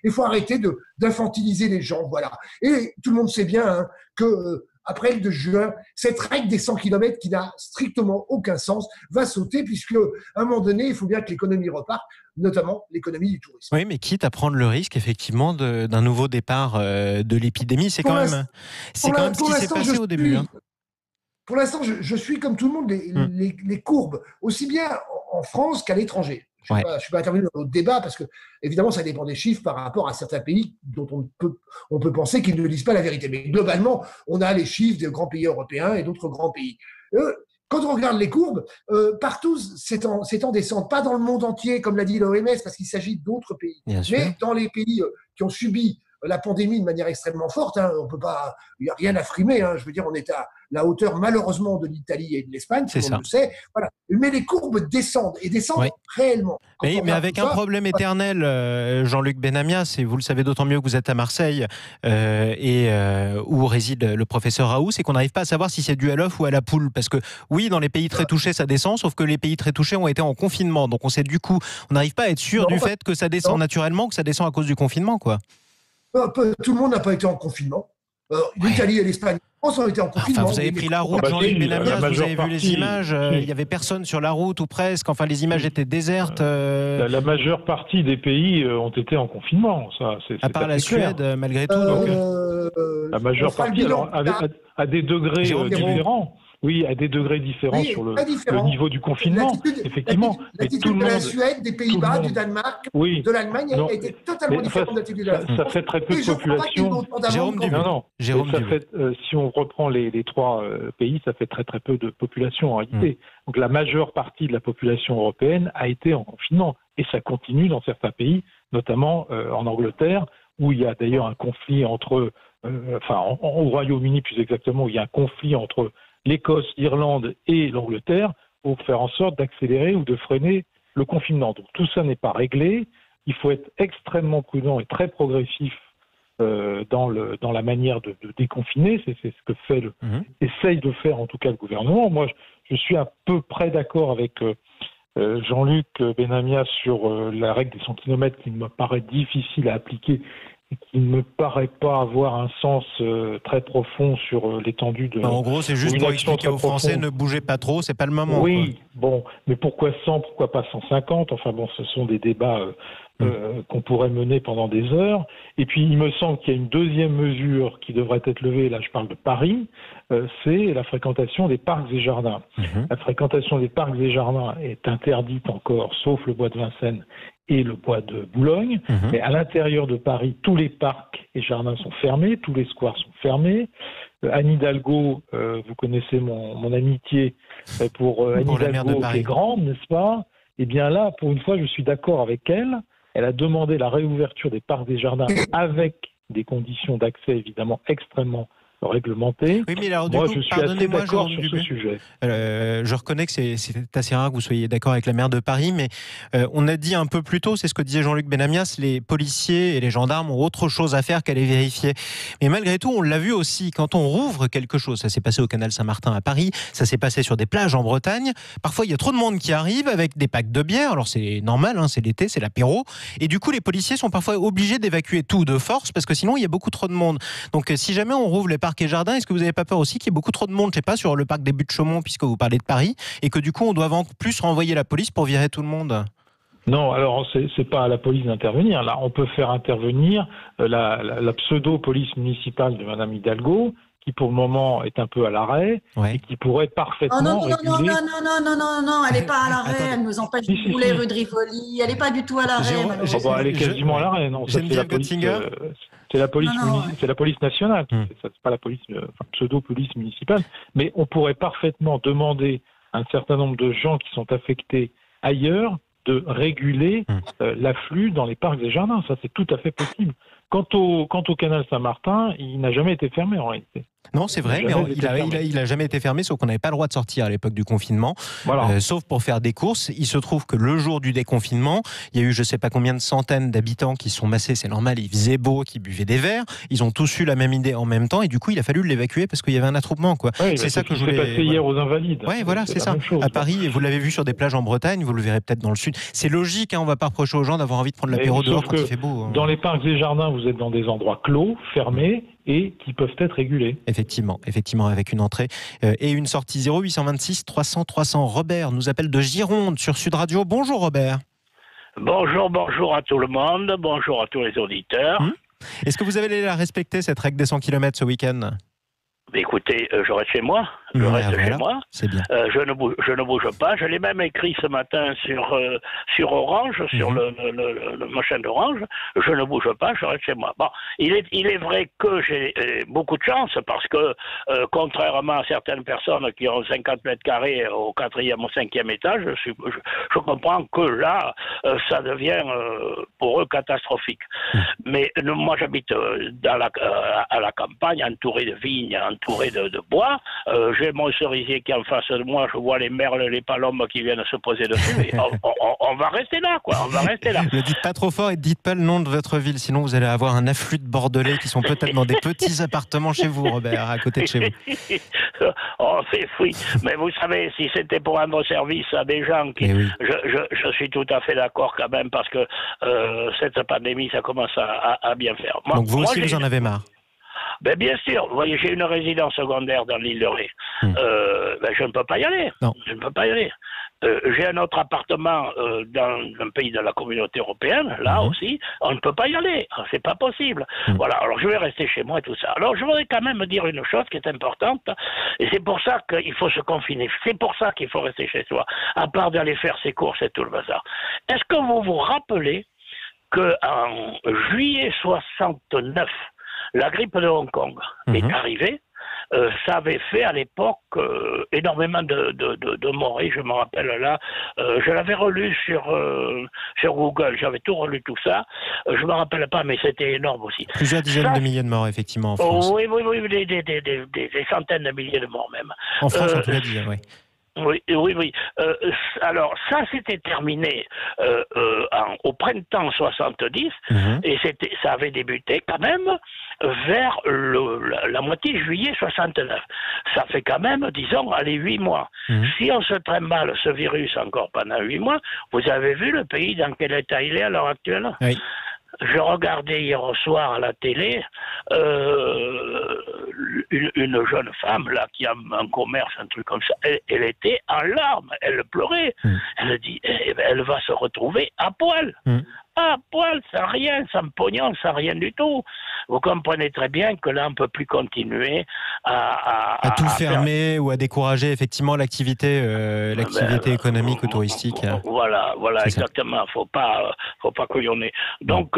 Il faut arrêter d'infantiliser les gens, voilà. Et tout le monde sait bien hein, que après le 2 juin, cette règle des 100 km qui n'a strictement aucun sens va sauter puisque à un moment donné, il faut bien que l'économie reparte, notamment l'économie du tourisme. Oui, mais quitte à prendre le risque effectivement d'un nouveau départ de l'épidémie, c'est quand même ce qui s'est passé au début. Hein. Pour l'instant, je suis comme tout le monde les courbes, aussi bien en France qu'à l'étranger. Je ne suis pas intervenu dans notre débat parce que, évidemment, ça dépend des chiffres par rapport à certains pays dont on peut penser qu'ils ne disent pas la vérité. Mais globalement, on a les chiffres des grands pays européens et d'autres grands pays. Quand on regarde les courbes, partout, c'est en descente. Pas dans le monde entier, comme l'a dit l'OMS, parce qu'il s'agit d'autres pays. Mais dans les pays qui ont subi la pandémie de manière extrêmement forte, hein, on peut pas, il n'y a rien à frimer. Hein, je veux dire, on est à la hauteur malheureusement de l'Italie et de l'Espagne, tout le monde le sait. Voilà. Mais les courbes descendent et descendent réellement. Mais avec un problème éternel, Jean-Luc Benamias, et vous le savez d'autant mieux que vous êtes à Marseille où réside le professeur Raoult, c'est qu'on n'arrive pas à savoir si c'est dû à l'œuf ou à la poule. Parce que oui, dans les pays très touchés, ça descend, sauf que les pays très touchés ont été en confinement. Donc on sait du coup, on n'arrive pas à être sûr du fait que ça descend naturellement, que ça descend à cause du confinement, quoi. Tout le monde n'a pas été en confinement. L'Italie et l'Espagne ont été en confinement. Enfin, vous avez pris la route, Jean-Luc Benamias, vous avez vu les images, il n'y avait personne sur la route ou presque, enfin les images étaient désertes. La majeure partie des pays ont été en confinement. Ça, à part la Suède, malgré tout. La majeure partie, alors, à des degrés différents. Oui, à des degrés différents sur le niveau du confinement, effectivement. L'attitude de la Suède, des Pays-Bas, du Danemark, de l'Allemagne a été totalement différente de l'attitude de la France. Ça fait très peu de population. Jérôme Dubu. Si on reprend les trois pays, ça fait très très peu de population en réalité. Donc la majeure partie de la population européenne a été en confinement. Et ça continue dans certains pays, notamment en Angleterre, où il y a d'ailleurs un conflit entre... au Royaume-Uni plus exactement, où il y a un conflit entre l'Écosse, l'Irlande et l'Angleterre pour faire en sorte d'accélérer ou de freiner le confinement. Donc tout ça n'est pas réglé. Il faut être extrêmement prudent et très progressif dans la manière de déconfiner. C'est ce que essaye de faire en tout cas le gouvernement. Moi, je suis à peu près d'accord avec Jean-Luc Benamias sur la règle des 100 km qui me paraît difficile à appliquer et qui ne me paraît pas avoir un sens très profond sur l'étendue de... En gros, c'est juste pour expliquer aux Français, ne bougez pas trop, c'est pas le moment. Oui, bon, mais pourquoi 100, pourquoi pas 150? Enfin bon, ce sont des débats qu'on pourrait mener pendant des heures. Et puis, il me semble qu'il y a une deuxième mesure qui devrait être levée, là je parle de Paris, c'est la fréquentation des parcs et jardins. La fréquentation des parcs et jardins est interdite encore, sauf le bois de Vincennes et le bois de Boulogne. Mais à l'intérieur de Paris, tous les parcs et jardins sont fermés, tous les squares sont fermés. Anne Hidalgo, vous connaissez mon amitié pour Anne Hidalgo, qui est grande, n'est-ce pas? Eh bien là, pour une fois, je suis d'accord avec elle. Elle a demandé la réouverture des parcs et jardins avec des conditions d'accès évidemment extrêmement réglementé. Oui, mais alors, moi, du coup, je suis assez d'accord sur ce sujet. Je reconnais que c'est assez rare que vous soyez d'accord avec la maire de Paris, mais on a dit un peu plus tôt, c'est ce que disait Jean-Luc Benamias, les policiers et les gendarmes ont autre chose à faire qu'aller vérifier. Mais malgré tout, on l'a vu aussi, quand on rouvre quelque chose, ça s'est passé au canal Saint-Martin à Paris, ça s'est passé sur des plages en Bretagne, parfois il y a trop de monde qui arrive avec des packs de bière, alors c'est normal, hein, c'est l'été, c'est l'apéro, et du coup les policiers sont parfois obligés d'évacuer tout de force, parce que sinon il y a beaucoup trop de monde. Donc si jamais on rouvre les parcs et jardins, est-ce que vous n'avez pas peur aussi qu'il y ait beaucoup trop de monde, je sais pas, sur le parc des Buttes-Chaumont, puisque vous parlez de Paris, et que du coup on doit en plus renvoyer la police pour virer tout le monde? Non, alors c'est pas à la police d'intervenir. Là, on peut faire intervenir la pseudo-police municipale de Madame Hidalgo, qui pour le moment est un peu à l'arrêt, et qui pourrait parfaitement non, elle n'est pas à l'arrêt, elle nous empêche de rouler rue de Rivoli, elle n'est pas du tout à l'arrêt. Elle est quasiment à l'arrêt, non? C'est la police, c'est la police nationale, c'est pas la police, pseudo-police municipale. Mais on pourrait parfaitement demander à un certain nombre de gens qui sont affectés ailleurs de réguler l'afflux dans les parcs et jardins. Ça, c'est tout à fait possible. Quant au canal Saint-Martin, il n'a jamais été fermé en réalité. Non, c'est vrai, mais il a jamais été fermé, sauf qu'on n'avait pas le droit de sortir à l'époque du confinement, sauf pour faire des courses. Il se trouve que le jour du déconfinement, il y a eu je sais pas combien de centaines d'habitants qui sont massés, c'est normal, il faisait beau, qui buvaient des verres, ils ont tous eu la même idée en même temps, et du coup il a fallu l'évacuer parce qu'il y avait un attroupement, quoi. Oui, c'est ça que je voulais... passé hier aux Invalides. Oui, voilà, c'est ça. À Paris, vous l'avez vu sur des plages en Bretagne, vous le verrez peut-être dans le sud. C'est logique, hein, on va pas reprocher aux gens d'avoir envie de prendre l'apéro dehors quand il fait beau. Dans les parcs et jardins, vous êtes dans des endroits clos, fermés, et qui peuvent être régulés. Effectivement, avec une entrée et une sortie. 0826 300 300. Robert nous appelle de Gironde sur Sud Radio. Bonjour Robert. Bonjour à tout le monde, bonjour à tous les auditeurs. Est-ce que vous avez respecté cette règle des 100 km ce week-end? Écoutez, je reste chez moi. Je reste chez moi. C'est bien. Je ne bouge pas. Je l'ai même écrit ce matin sur Orange, sur le machin d'Orange. Je ne bouge pas. Je reste chez moi. Bon, il est vrai que j'ai beaucoup de chance parce que contrairement à certaines personnes qui ont 50 mètres carrés au 4e ou 5e étage, je comprends que là, ça devient pour eux catastrophique. Mais moi, j'habite à la campagne, entouré de vignes, entouré de bois. J'ai mon cerisier qui est en face de moi, je vois les merles, les palombes qui viennent se poser dessus. Mais on va rester là, quoi. On va rester là. Ne dites pas trop fort et ne dites pas le nom de votre ville, sinon vous allez avoir un afflux de Bordelais qui sont peut-être dans des petits appartements chez vous, Robert, à côté de chez vous. Oh, c'est fou. Mais vous savez, si c'était pour rendre service à des gens qui... Je suis tout à fait d'accord quand même, parce que cette pandémie, ça commence à bien faire. Donc vous aussi, vous en avez marre? Ben bien sûr, vous voyez, j'ai une résidence secondaire dans l'île de Ré. Je ne peux pas y aller. Non. Je ne peux pas y aller. J'ai un autre appartement dans un pays de la communauté européenne, là aussi, on ne peut pas y aller. C'est pas possible. Voilà, alors je vais rester chez moi et tout ça. Alors je voudrais quand même dire une chose qui est importante, et c'est pour ça qu'il faut se confiner. C'est pour ça qu'il faut rester chez soi, à part d'aller faire ses courses et tout le bazar. Est-ce que vous vous rappelez qu'en juillet 69, la grippe de Hong Kong est arrivée? Ça avait fait à l'époque énormément de morts. Je me rappelle là, je l'avais relu sur Google, j'avais tout relu tout ça. Je me rappelle pas, mais c'était énorme aussi. Plusieurs dizaines de milliers de morts, effectivement, en France. Oui, des centaines de milliers de morts même. En France, on peut dire, oui. Oui. Alors, ça s'était terminé au printemps 70, et ça avait débuté quand même vers la moitié juillet 69. Ça fait quand même, disons, 8 mois. Si on se trimballe ce virus encore pendant 8 mois, vous avez vu le pays dans quel état il est à l'heure actuelle? Oui. je regardais hier au soir à la télé une jeune femme là qui a un commerce, un truc comme ça. Elle était en larmes, elle pleurait. Elle dit, elle va se retrouver à poil. À poil, sans rien, sans pognon, sans rien du tout. Vous comprenez très bien que là, on ne peut plus continuer à tout fermer ou à décourager effectivement l'activité économique ou touristique. Voilà, exactement. Faut pas couillonner. Donc,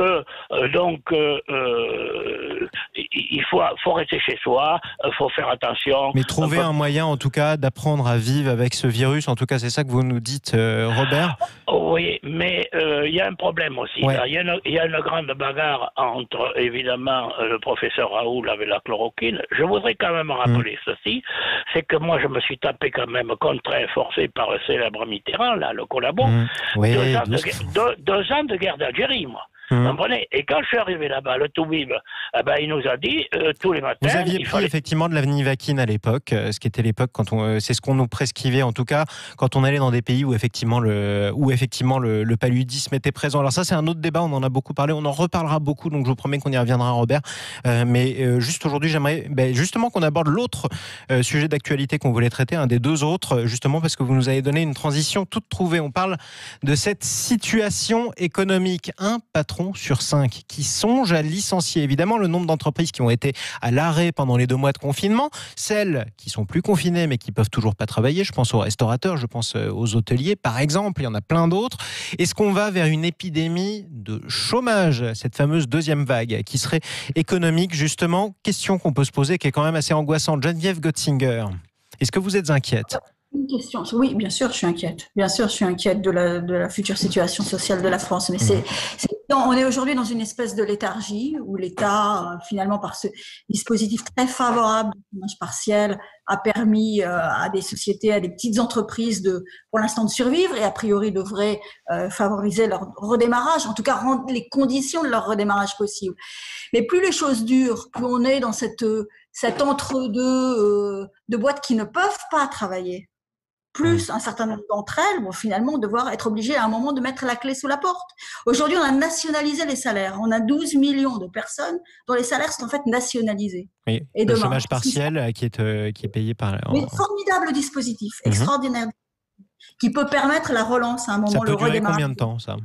il faut rester chez soi. Il faut faire attention. Mais trouver un moyen, en tout cas, d'apprendre à vivre avec ce virus. En tout cas, c'est ça que vous nous dites, Robert. Oui, mais il y a un problème aussi. Ouais. Il y a une grande bagarre entre, évidemment, le professeur Raoult avec la chloroquine. Je voudrais quand même rappeler ceci, c'est que moi, je me suis tapé quand même contraint, forcé par le célèbre Mitterrand, là, le collabo. 2 ans de guerre d'Algérie, moi. Vous comprenez ? Et quand je suis arrivé là-bas, le Toubib, il nous a dit tous les matins. Vous aviez pris effectivement de l'Avnivaquine à l'époque, ce qui était l'époque c'est ce qu'on nous prescrivait en tout cas quand on allait dans des pays où effectivement le paludisme était présent. Alors ça c'est un autre débat, on en a beaucoup parlé, on en reparlera beaucoup, donc je vous promets qu'on y reviendra, Robert. Mais juste aujourd'hui, j'aimerais justement qu'on aborde l'autre sujet d'actualité qu'on voulait traiter, un des deux autres, justement parce que vous nous avez donné une transition toute trouvée. On parle de cette situation économique. Un patron sur 5 qui songe à licencier. Évidemment, le nombre d'entreprises qui ont été à l'arrêt pendant les 2 mois de confinement, celles qui sont plus confinées mais qui peuvent toujours pas travailler, je pense aux restaurateurs, je pense aux hôteliers par exemple, il y en a plein d'autres. Est-ce qu'on va vers une épidémie de chômage, cette fameuse deuxième vague qui serait économique justement? Question qu'on peut se poser qui est quand même assez angoissante. Geneviève Götzinger, est-ce que vous êtes inquiète? Une question. Oui, bien sûr, je suis inquiète. Bien sûr, je suis inquiète de la future situation sociale de la France. Mais on est aujourd'hui dans une espèce de léthargie où l'État, finalement, par ce dispositif très favorable du chômage partiel, a permis à des sociétés, à des petites entreprises pour l'instant, de survivre et a priori devrait favoriser leur redémarrage, en tout cas rendre les conditions de leur redémarrage possible. Mais plus les choses durent, plus on est dans cet entre-deux de boîtes qui ne peuvent pas travailler. Plus un certain nombre d'entre elles vont finalement devoir être obligées à un moment de mettre la clé sous la porte. Aujourd'hui, on a nationalisé les salaires. On a 12 millions de personnes dont les salaires sont en fait nationalisés. Oui, et le chômage partiel qui est payé par... Oui, formidable dispositif, extraordinaire, qui peut permettre la relance à un moment. Ça peut durer combien de temps, ça ?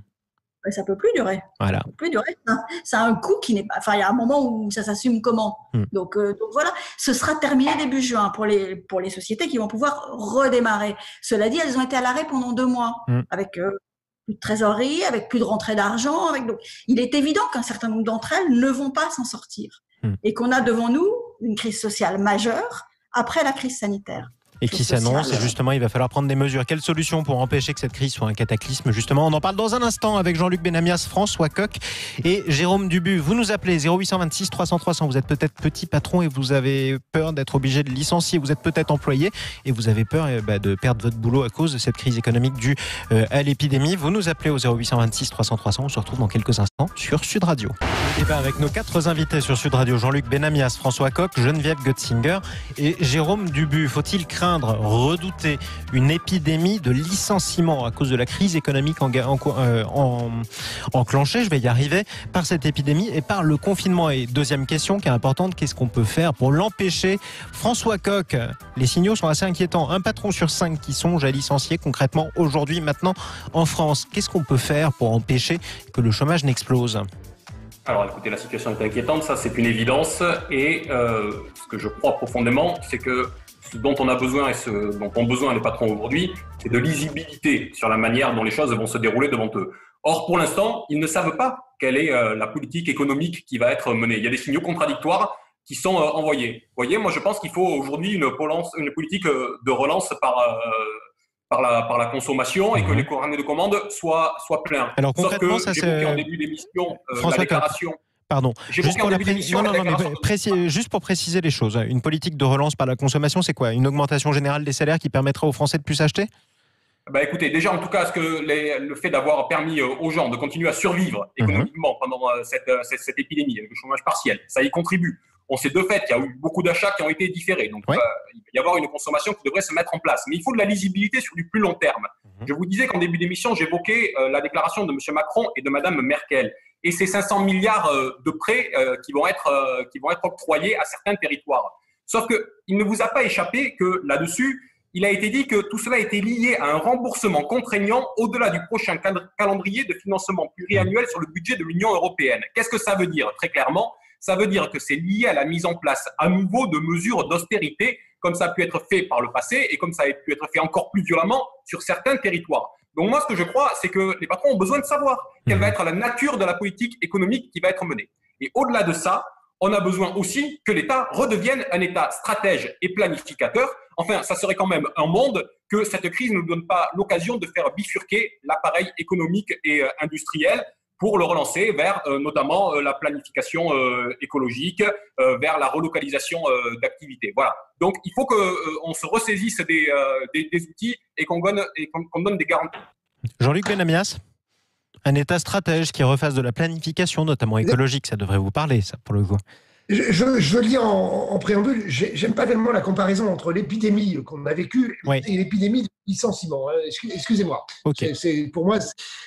Ça peut plus durer. Voilà. Ça peut plus durer. Ça a un coût qui n'est pas. Enfin, il y a un moment où ça s'assume comment. Donc voilà, ce sera terminé début juin pour les sociétés qui vont pouvoir redémarrer. Cela dit, elles ont été à l'arrêt pendant 2 mois avec plus de trésorerie, avec plus de rentrée d'argent. Donc, il est évident qu'un certain nombre d'entre elles ne vont pas s'en sortir et qu'on a devant nous une crise sociale majeure après la crise sanitaire. Et qui s'annonce, et justement, il va falloir prendre des mesures. Quelles solutions pour empêcher que cette crise soit un cataclysme? Justement, on en parle dans un instant avec Jean-Luc Benamias, François Coq et Jérôme Dubu. Vous nous appelez 0826 300 300. Vous êtes peut-être petit patron et vous avez peur d'être obligé de licencier. Vous êtes peut-être employé et vous avez peur de perdre votre boulot à cause de cette crise économique due à l'épidémie. Vous nous appelez au 0826 300 300. On se retrouve dans quelques instants sur Sud Radio. Le débat avec nos 4 invités sur Sud Radio, Jean-Luc Benamias, François Coq, Geneviève Götzinger et Jérôme Dubu. Faut-il redouter une épidémie de licenciement à cause de la crise économique enclenchée, je vais y arriver, par cette épidémie et par le confinement? Et deuxième question qui est importante, qu'est-ce qu'on peut faire pour l'empêcher? François Coq, les signaux sont assez inquiétants. Un patron sur 5 qui songe à licencier concrètement aujourd'hui, maintenant en France. Qu'est-ce qu'on peut faire pour empêcher que le chômage n'explose? Alors écoutez, la situation est inquiétante, ça c'est une évidence. Et ce que je crois profondément, c'est que ce dont on a besoin et ce dont ont besoin les patrons aujourd'hui, c'est de lisibilité sur la manière dont les choses vont se dérouler devant eux. Or, pour l'instant, ils ne savent pas quelle est la politique économique qui va être menée. Il y a des signaux contradictoires qui sont envoyés. Vous voyez, moi je pense qu'il faut aujourd'hui une politique de relance par la consommation et que les carnets de commandes soient pleins. Alors concrètement, ça c'est en début d'émission la déclaration. Pardon. Juste pour préciser les choses, une politique de relance par la consommation, c'est quoi? Une augmentation générale des salaires qui permettrait aux Français de plus acheter? Écoutez, déjà en tout cas, le fait d'avoir permis aux gens de continuer à survivre économiquement pendant cette épidémie, le chômage partiel, ça y contribue. On sait de fait qu'il y a eu beaucoup d'achats qui ont été différés. Donc, il va y avoir une consommation qui devrait se mettre en place. Mais il faut de la lisibilité sur du plus long terme. Je vous disais qu'en début d'émission, j'évoquais la déclaration de M. Macron et de Mme Merkel. et ces 500 milliards de prêts qui vont être octroyés à certains territoires. Sauf qu'il ne vous a pas échappé que là-dessus, il a été dit que tout cela était lié à un remboursement contraignant au-delà du prochain calendrier de financement pluriannuel sur le budget de l'Union européenne. Qu'est-ce que ça veut dire? Très clairement, ça veut dire que c'est lié à la mise en place à nouveau de mesures d'austérité, comme ça a pu être fait par le passé et comme ça a pu être fait encore plus violemment sur certains territoires. Donc moi, ce que je crois, c'est que les patrons ont besoin de savoir quelle va être la nature de la politique économique qui va être menée. Et au-delà de ça, on a besoin aussi que l'État redevienne un État stratège et planificateur. Enfin, ça serait quand même un monde que cette crise ne nous donne pas l'occasion de faire bifurquer l'appareil économique et industriel pour le relancer vers notamment la planification écologique, vers la relocalisation d'activités. Voilà. Donc, il faut qu'on se ressaisisse des outils et qu'on donne des garanties. Jean-Luc Benamias, un État stratège qui refasse de la planification, notamment écologique, ça devrait vous parler, ça, pour le coup. Je veux le dire en préambule, j'aime pas tellement la comparaison entre l'épidémie qu'on a vécue et l'épidémie de licenciement. Excusez-moi. Okay. Pour moi,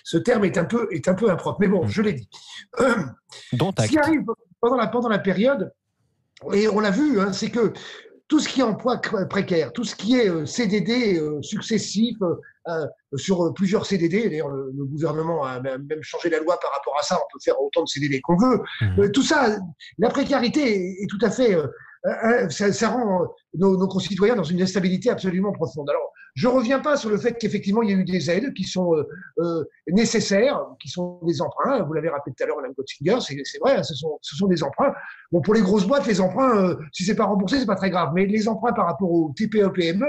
ce terme est un peu impropre. Mais bon, je l'ai dit. Ce qui arrive pendant la période, et on l'a vu, hein, c'est que tout ce qui est emploi précaire, tout ce qui est CDD successif, sur plusieurs CDD, d'ailleurs le gouvernement a même changé la loi par rapport à ça, on peut faire autant de CDD qu'on veut, tout ça, la précarité est tout à fait, ça rend nos concitoyens dans une instabilité absolument profonde. Alors, je ne reviens pas sur le fait qu'effectivement il y a eu des aides qui sont nécessaires, qui sont des emprunts, vous l'avez rappelé tout à l'heure Mme Gotzinger, c'est vrai, hein, ce sont des emprunts. Bon, pour les grosses boîtes, les emprunts, si ce n'est pas remboursé, ce n'est pas très grave, mais les emprunts par rapport aux TPE, PME,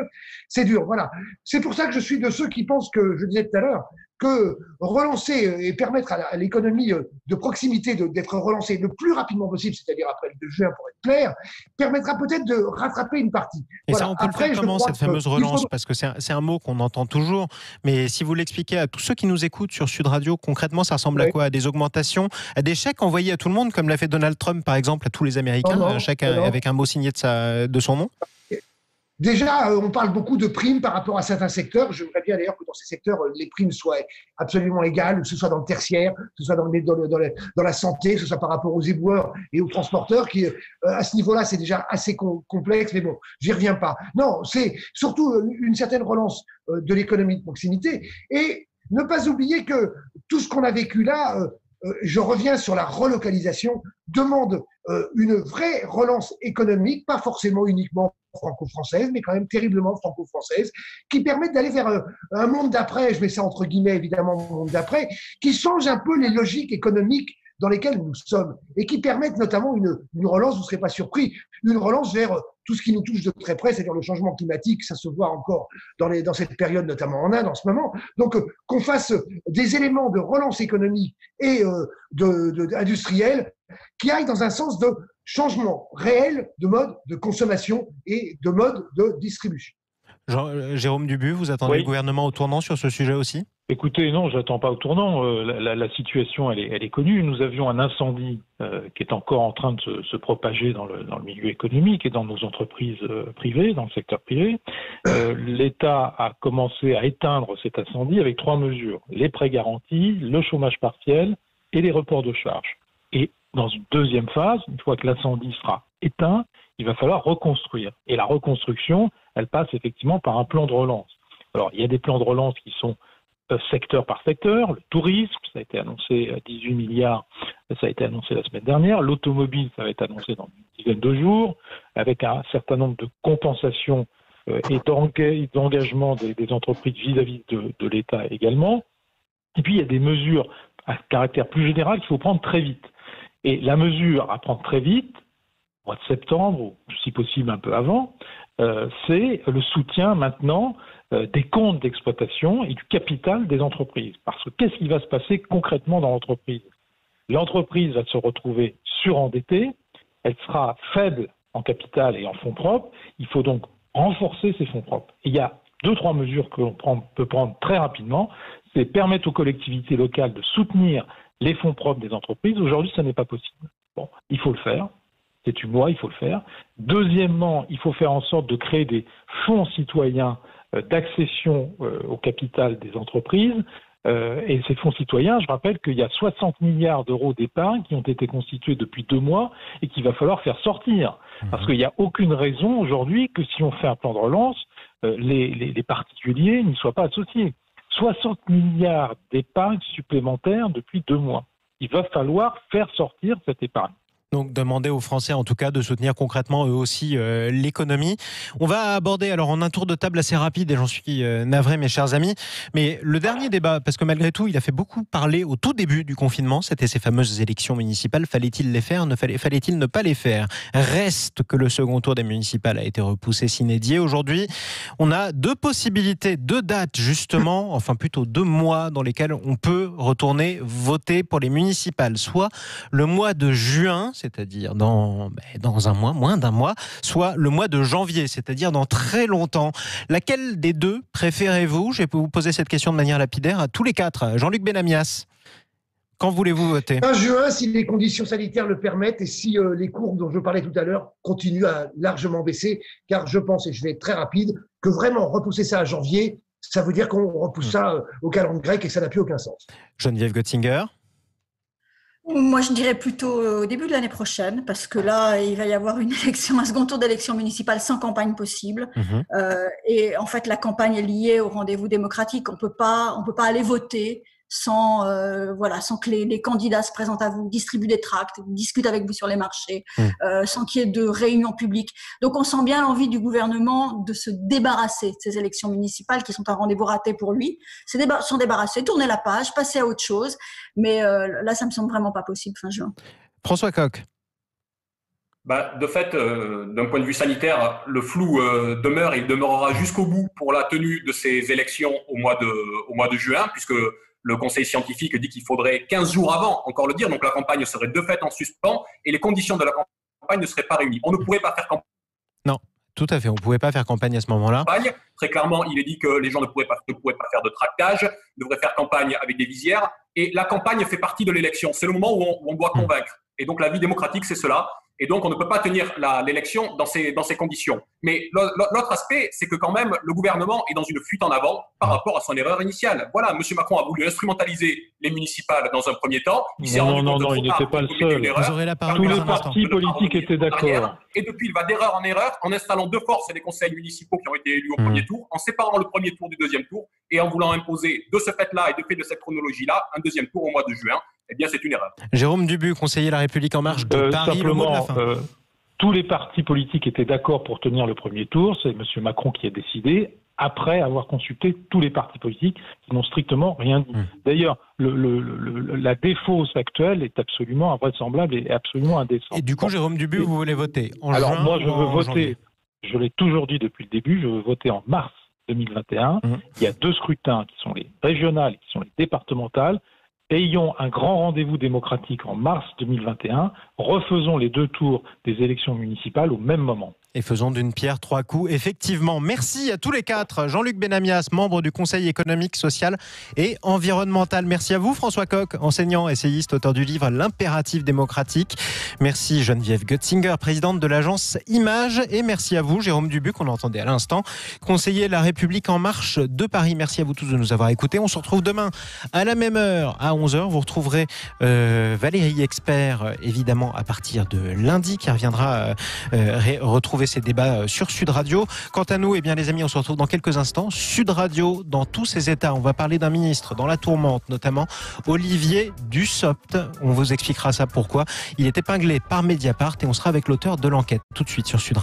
c'est dur, voilà. C'est pour ça que je suis de ceux qui pensent que, je disais tout à l'heure, que relancer et permettre à l'économie de proximité d'être relancée le plus rapidement possible, c'est-à-dire après le 2 juin pour être clair, permettra peut-être de rattraper une partie. Et voilà. Ça, on peut le faire comment, cette fameuse relance? Parce que c'est un mot qu'on entend toujours, mais si vous l'expliquez à tous ceux qui nous écoutent sur Sud Radio, concrètement, ça ressemble à quoi? À des augmentations, à des chèques envoyés à tout le monde, comme l'a fait Donald Trump, par exemple, à tous les Américains, chacun avec un mot signé de son nom? Déjà, on parle beaucoup de primes par rapport à certains secteurs. J'aimerais bien d'ailleurs que dans ces secteurs, les primes soient absolument égales, que ce soit dans le tertiaire, que ce soit dans la santé, que ce soit par rapport aux éboueurs et aux transporteurs, qui, à ce niveau-là, c'est déjà assez complexe, mais bon, j'y reviens pas. Non, c'est surtout une certaine relance de l'économie de proximité et ne pas oublier que tout ce qu'on a vécu là, je reviens sur la relocalisation, demande une vraie relance économique, pas forcément uniquement franco-française, mais quand même terriblement franco-française, qui permettent d'aller vers un monde d'après, je mets ça entre guillemets évidemment, un monde d'après, qui change un peu les logiques économiques dans lesquelles nous sommes et qui permettent notamment une relance, vous ne serez pas surpris, une relance vers tout ce qui nous touche de très près, c'est-à-dire le changement climatique, ça se voit encore dans cette période, notamment en Inde en ce moment. Donc, qu'on fasse des éléments de relance économique et industrielle qui aillent dans un sens de changement réel de mode de consommation et de mode de distribution. Jérôme Dubu, vous attendez le gouvernement au tournant sur ce sujet aussi? Écoutez, non, je n'attends pas au tournant. La situation, elle est connue. Nous avions un incendie qui est encore en train de se propager dans le milieu économique et dans nos entreprises privées, dans le secteur privé. L'État a commencé à éteindre cet incendie avec 3 mesures. Les prêts garantis, le chômage partiel et les reports de charges. Et dans une deuxième phase, une fois que l'incendie sera éteint, il va falloir reconstruire. Et la reconstruction, elle passe effectivement par un plan de relance. Alors, il y a des plans de relance qui sont secteur par secteur. Le tourisme, ça a été annoncé à 18 milliards, ça a été annoncé la semaine dernière. L'automobile, ça va être annoncé dans une dizaine de jours, avec un certain nombre de compensations et d'engagement des entreprises vis-à-vis de l'État également. Et puis, il y a des mesures à caractère plus général qu'il faut prendre très vite. Et la mesure à prendre très vite, au mois de septembre, ou si possible un peu avant, c'est le soutien maintenant des comptes d'exploitation et du capital des entreprises. Parce que qu'est-ce qui va se passer concrètement dans l'entreprise? L'entreprise va se retrouver surendettée, elle sera faible en capital et en fonds propres, il faut donc renforcer ses fonds propres. Et il y a 2-3 mesures que l'on peut prendre très rapidement, c'est permettre aux collectivités locales de soutenir les fonds propres des entreprises. Aujourd'hui, ça n'est pas possible. Bon, il faut le faire. C'est une loi, il faut le faire. Deuxièmement, il faut faire en sorte de créer des fonds citoyens d'accession au capital des entreprises. Et ces fonds citoyens, je rappelle qu'il y a 60 milliards d'euros d'épargne qui ont été constitués depuis 2 mois et qu'il va falloir faire sortir. Parce qu'il n'y a aucune raison aujourd'hui que si on fait un plan de relance, les particuliers n'y soient pas associés. 60 milliards d'épargne supplémentaires depuis 2 mois. Il va falloir faire sortir cette épargne. Donc demander aux Français en tout cas de soutenir concrètement eux aussi l'économie. On va aborder alors en un tour de table assez rapide et j'en suis navré mes chers amis, mais le dernier débat, parce que malgré tout il a fait beaucoup parler au tout début du confinement, c'était ces fameuses élections municipales, fallait-il les faire, fallait-il ne pas les faire? Reste que le second tour des municipales a été repoussé sine die. Aujourd'hui on a 2 possibilités, 2 dates justement, enfin plutôt 2 mois dans lesquels on peut retourner voter pour les municipales, soit le mois de juin, c'est-à-dire dans un mois, moins d'un mois, soit le mois de janvier, c'est-à-dire dans très longtemps. Laquelle des 2 préférez-vous? Je vais vous poser cette question de manière lapidaire à tous les 4. Jean-Luc Benamias, quand voulez-vous voter? En juin, si les conditions sanitaires le permettent et si les courbes dont je parlais tout à l'heure continuent à largement baisser, car je pense, et je vais être très rapide, que vraiment repousser ça à janvier, ça veut dire qu'on repousse ça au calendrier grec et ça n'a plus aucun sens. Geneviève Götzinger? Moi, je dirais plutôt au début de l'année prochaine, parce que là, il va y avoir un second tour d'élection municipale sans campagne possible. Et en fait, la campagne est liée au rendez-vous démocratique. On peut pas aller voter sans que les candidats se présentent à vous, distribuent des tracts, discutent avec vous sur les marchés, sans qu'il y ait de réunions publiques. Donc, on sent bien l'envie du gouvernement de se débarrasser de ces élections municipales qui sont un rendez-vous raté pour lui. S'en débarrasser, tourner la page, passer à autre chose. Mais là, ça me semble vraiment pas possible fin juin. François Coq. De fait, d'un point de vue sanitaire, le flou demeure et il demeurera jusqu'au bout pour la tenue de ces élections au mois de juin, puisque le conseil scientifique dit qu'il faudrait 15 jours avant encore le dire, donc la campagne serait de fait en suspens et les conditions de la campagne ne seraient pas réunies. On ne pourrait pas faire campagne. Non, tout à fait, on ne pouvait pas faire campagne à ce moment-là. Très clairement, il est dit que les gens ne pourraient pas faire de tractage, devraient faire campagne avec des visières, et la campagne fait partie de l'élection. C'est le moment où on doit convaincre. Et donc la vie démocratique, c'est cela. Et donc, on ne peut pas tenir l'élection dans ces conditions. Mais l'autre aspect, c'est que quand même, le gouvernement est dans une fuite en avant par rapport à son erreur initiale. Voilà, M. Macron a voulu instrumentaliser les municipales dans un premier temps. Il n'était pas le seul. Vous aurez la parole. Tous les partis politiques étaient d'accord. Et depuis, il va d'erreur en erreur en installant de force les conseils municipaux qui ont été élus au premier tour, en séparant le premier tour du deuxième tour et en voulant imposer de ce fait-là et de fait de cette chronologie-là un deuxième tour au mois de juin. Eh bien, c'est une erreur. Jérôme Dubu, conseiller La République En Marche de Paris, le mot de la fin. Tous les partis politiques étaient d'accord pour tenir le premier tour. C'est M. Macron qui a décidé, après avoir consulté tous les partis politiques qui n'ont strictement rien dit. D'ailleurs, la défausse actuelle est absolument invraisemblable et absolument indécente. Et du coup, Jérôme Dubu, vous voulez voter en juin? Alors moi, je veux voter, janvier. Je l'ai toujours dit depuis le début, je veux voter en mars 2021. Il y a 2 scrutins qui sont les régionales et qui sont les départementales. Ayons un grand rendez-vous démocratique en mars 2021, refaisons les 2 tours des élections municipales au même moment. Et faisons d'une pierre 3 coups, effectivement. Merci à tous les 4. Jean-Luc Benamias, membre du Conseil économique, social et environnemental. Merci à vous, François Coq, enseignant, essayiste, auteur du livre L'impératif démocratique. Merci Geneviève Götzinger, présidente de l'agence Image. Et merci à vous, Jérôme Dubu, qu'on entendait à l'instant, conseiller La République En Marche de Paris. Merci à vous tous de nous avoir écoutés. On se retrouve demain à la même heure, à 11h. Vous retrouverez Valérie Expert, évidemment, à partir de lundi, qui reviendra retrouver ces débats sur Sud Radio. Quant à nous, eh bien les amis, on se retrouve dans quelques instants. Sud Radio, dans tous ses états. On va parler d'un ministre dans la tourmente, notamment Olivier Dussopt. On vous expliquera ça pourquoi. Il est épinglé par Mediapart et on sera avec l'auteur de l'enquête tout de suite sur Sud Radio.